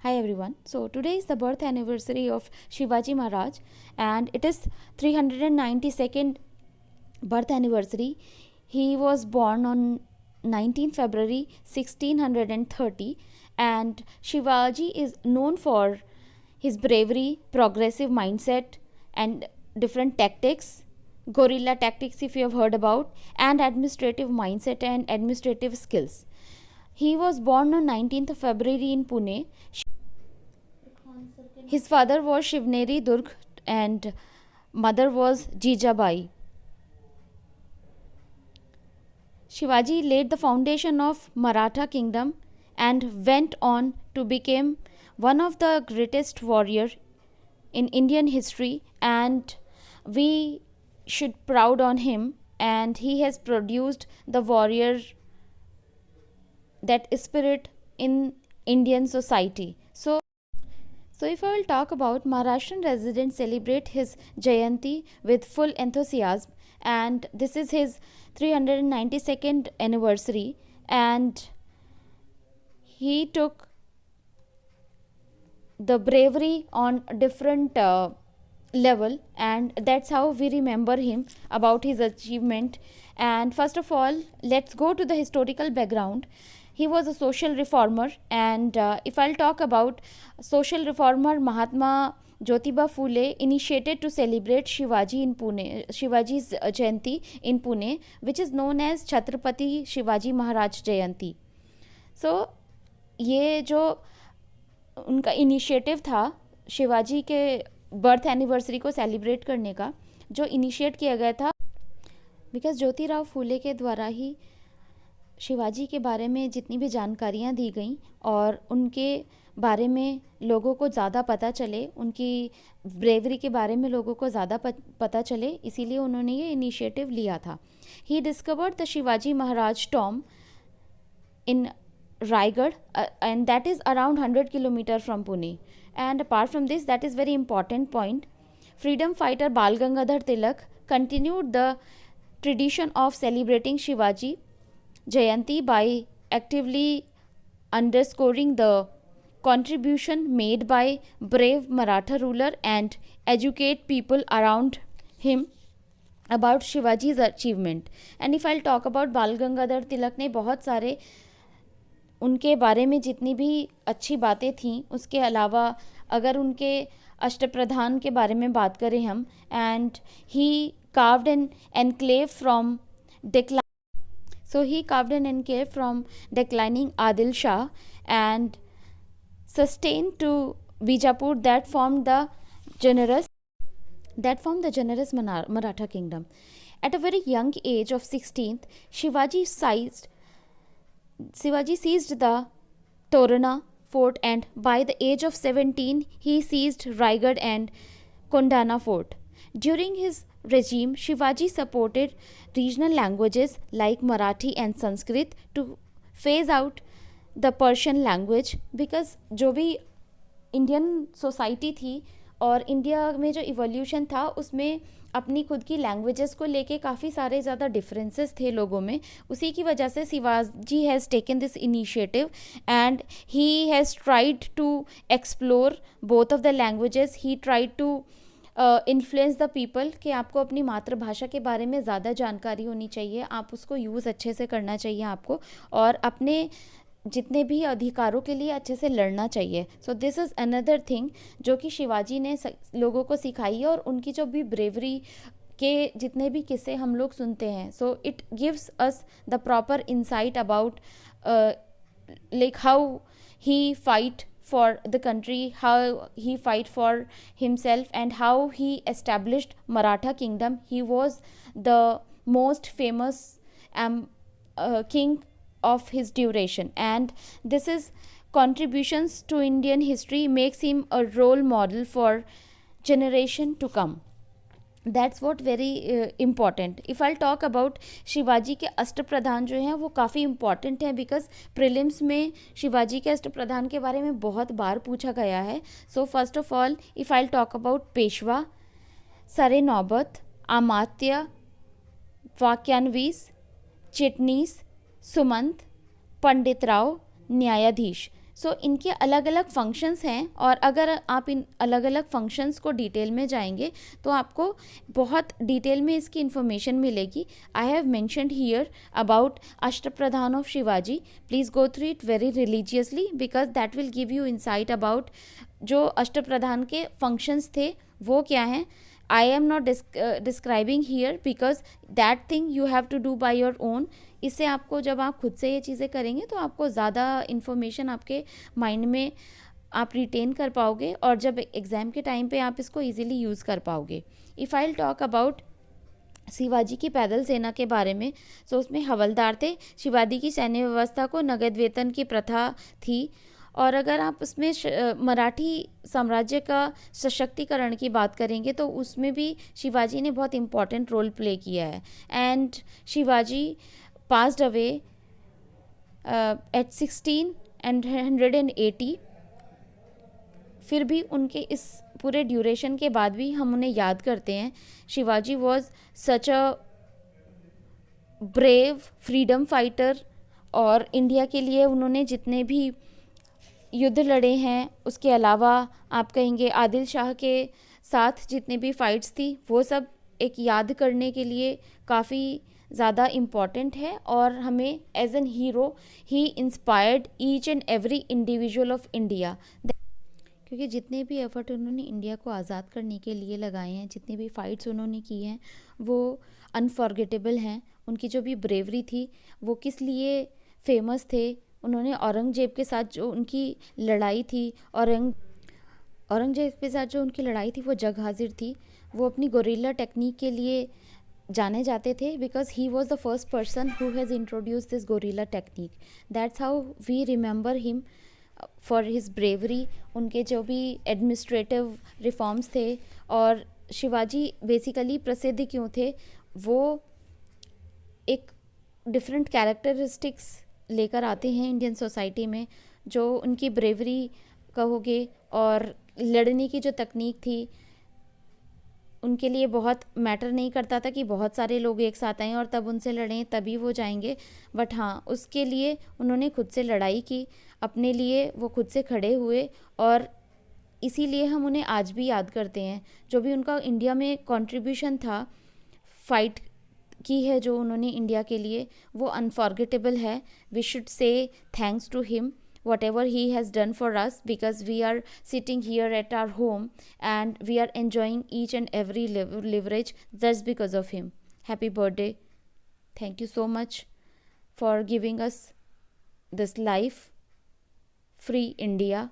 Hi everyone. So today is the birth anniversary of Shivaji Maharaj and it is 392nd birth anniversary. He was born on 19th February 1630 and Shivaji is known for his bravery, progressive mindset and different tactics, guerrilla tactics if you have heard about, and administrative mindset and administrative skills. He was born on 19th of February in Pune. His father was Shivneri Durg and mother was Jijabai. Shivaji laid the foundation of Maratha kingdom and went on to become one of the greatest warrior in Indian history, and we should proud on him, and he has produced the warrior, that spirit in Indian society. So if I will talk about, Maharashtrian residents celebrate his Jayanti with full enthusiasm, and this is his 392nd anniversary, and he took the bravery on different level, and that's how we remember him about his achievement. And first of all, let's go to the historical background. He was a social reformer, and if I'll talk about social reformer, Mahatma Jyotiba Phule initiated to celebrate Shivaji's Jayanti in Pune, which is known as Chhatrapati Shivaji Maharaj Jayanti. So ये जो उनका initiative था शिवाजी के birth anniversary को celebrate करने का, जो initiate किया गया था बिकॉज ज्योतिराव फूले के द्वारा ही शिवाजी के बारे में जितनी भी जानकारियाँ दी गई और उनके बारे में लोगों को ज़्यादा पता चले, उनकी ब्रेवरी के बारे में लोगों को ज़्यादा पता चले, इसीलिए उन्होंने ये इनिशिएटिव लिया था. He discovered the Shivaji Maharaj Tom in Raigad, and that is around 100 km from Pune. And apart from this, that is very important point, freedom fighter Bal Gangadhar Tilak continued the tradition of celebrating Shivaji Jayanti by actively underscoring the contribution made by brave Maratha ruler and educate people around him about Shivaji's achievement. And if I'll talk about Bal Gangadhar Tilak ने बहुत सारे उनके बारे में जितनी भी अच्छी बातें थीं, उसके अलावा अगर उनके अष्टप्रधान के बारे में बात करें हम, and he carved an enclave from declining Adil Shah and sustained to Bijapur that formed the generous Maratha kingdom. At a very young age of 16th, Shivaji seized the Torana fort, and by the age of 17 he seized Raigad and Kondana fort. During his regime, Shivaji supported regional languages like Marathi and Sanskrit to phase out the Persian language, because जो भी Indian society थी और India में जो evolution था उसमें अपनी खुद की लैंग्वेजेस को लेके काफ़ी सारे ज़्यादा डिफरेंसेस थे लोगों में. उसी की वजह से Shivaji has taken this initiative and he has tried to explore both of the languages. He tried to influence the people कि आपको अपनी मातृभाषा के बारे में ज़्यादा जानकारी होनी चाहिए, आप उसको यूज़ अच्छे से करना चाहिए आपको, और अपने जितने भी अधिकारों के लिए अच्छे से लड़ना चाहिए. So this is another thing जो कि शिवाजी ने लोगों को सिखाई है, और उनकी जो भी ब्रेवरी के जितने भी किस्से हम लोग सुनते हैं, so it gives us the proper insight about like how he fight for the country, how he fight for himself, and how he established Maratha kingdom. He was the most famous king of his duration, and this is contributions to Indian history makes him a role model for generation to come. That's what very important. If I talk about Shivaji के अष्टप्रधान जो हैं वो काफ़ी important हैं, because prelims में शिवाजी के अष्टप्रधान के बारे में बहुत बार पूछा गया है. So first of all, if I talk about Peshwa, सरे नौबत, अमात्य, वाक्यान्वीस, चिटनीस, सुमंत, पंडित राव, न्यायाधीश. सो इनके अलग अलग फंक्शंस हैं, और अगर आप इन अलग अलग फंक्शंस को डिटेल में जाएंगे तो आपको बहुत डिटेल में इसकी इन्फॉर्मेशन मिलेगी. I have mentioned here about Ashtapradhan of Shivaji. Please go through it very religiously because that will give you insight about जो अष्टप्रधान के फंक्शंस थे वो क्या हैं. I am not describing here because that thing you have to do by your own. इससे आपको जब आप खुद से ये चीज़ें करेंगे तो आपको ज़्यादा इन्फॉर्मेशन आपके माइंड में आप रिटेन कर पाओगे, और जब एग्ज़ाम के टाइम पे आप इसको इजीली यूज़ कर पाओगे. If I talk about Shivaji की पैदल सेना के बारे में, सो उसमें हवलदार थे. शिवाजी की सैन्य व्यवस्था को नगद वेतन की प्रथा थी. और अगर आप उसमें मराठी साम्राज्य का सशक्तिकरण की बात करेंगे तो उसमें भी शिवाजी ने बहुत इम्पॉर्टेंट रोल प्ले किया है. And Shivaji passed away at 1680. फिर भी उनके इस पूरे ड्यूरेशन के बाद भी हम उन्हें याद करते हैं. Shivaji was such a brave freedom fighter, और इंडिया के लिए उन्होंने जितने भी युद्ध लड़े हैं, उसके अलावा आप कहेंगे आदिल शाह के साथ जितने भी फाइट्स थी वो सब एक याद करने के लिए काफ़ी ज़्यादा इम्पॉर्टेंट है. और हमें as an hero he inspired each and every individual of India, क्योंकि जितने भी एफर्ट उन्होंने इंडिया को आज़ाद करने के लिए लगाए हैं, जितनी भी फ़ाइट्स उन्होंने की हैं वो अनफॉरगेटेबल हैं. उनकी जो भी ब्रेवरी थी वो किस लिए फेमस थे. उन्होंने औरंगजेब के साथ जो उनकी लड़ाई थी, औरंगजेब के साथ जो उनकी लड़ाई थी वो जग हाजिर थी. वो अपनी गोरिल्ला टेक्निक के लिए जाने जाते थे because he was the first person who has introduce this guerrilla technique. That's how we remember him for his bravery. उनके जो भी एडमिनिस्ट्रेटिव रिफॉर्म्स थे, और शिवाजी बेसिकली प्रसिद्ध क्यों थे, वो एक डिफरेंट कैरेक्टरिस्टिक्स लेकर आते हैं इंडियन सोसाइटी में. जो उनकी ब्रेवरी कहोगे और लड़ने की जो तकनीक थी, उनके लिए बहुत मैटर नहीं करता था कि बहुत सारे लोग एक साथ आएँ और तब उनसे लड़ें तभी वो जाएंगे. बट हाँ, उसके लिए उन्होंने खुद से लड़ाई की, अपने लिए वो खुद से खड़े हुए, और इसीलिए हम उन्हें आज भी याद करते हैं. जो भी उनका इंडिया में कंट्रीब्यूशन था, फाइट की है जो उन्होंने इंडिया के लिए, वो अनफॉरगेटेबल है. We should say thanks to him whatever he has done for us, because we are sitting here at our home and we are enjoying each and every leverage just because of him. Happy birthday. Thank you so much for giving us this life, free India.